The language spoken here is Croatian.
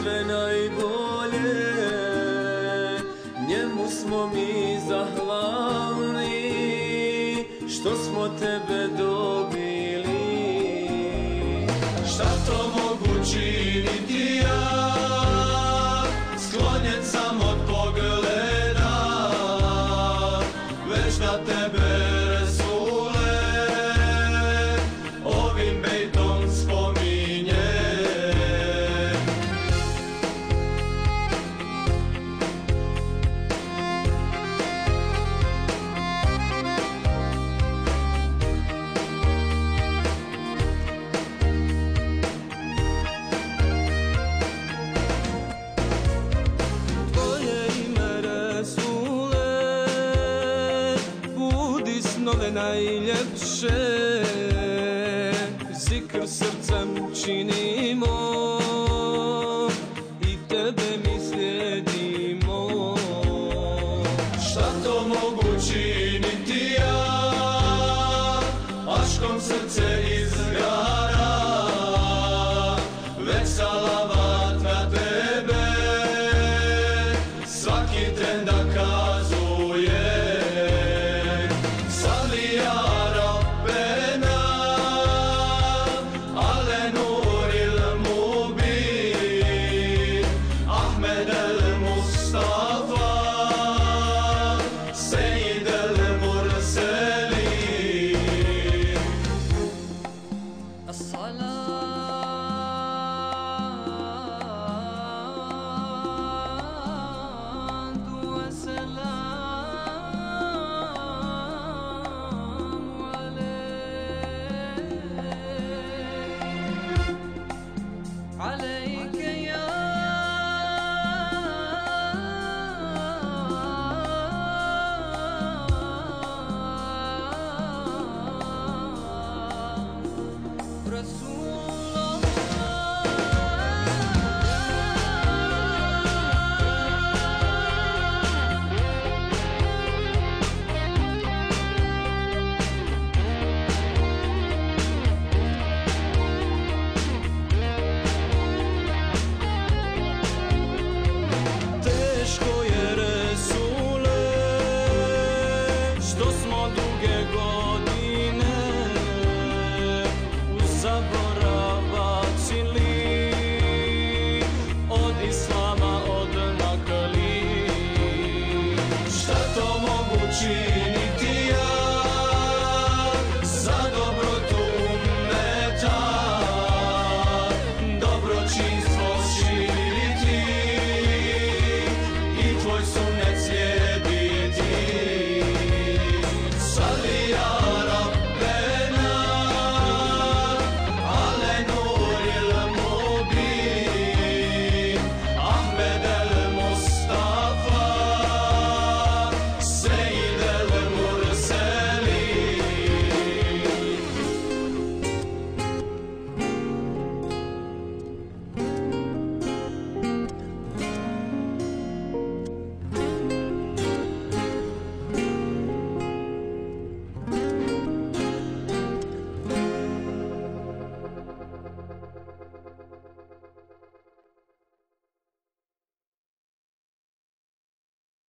sve najbolje, njemu smo mi zahvalni što smo tebe dobili. Šta to mogu činiti ja, sklonjen sam od pogleda, već na tebe Resule ovim bejtom spominje. Snove najljepše, zikr srcem činimo i tebe mi slijedimo. Šta to mogu činiti ja, aškom srce izgara, već salavat na tebe svaki tren da kazuje. عليك يا رسول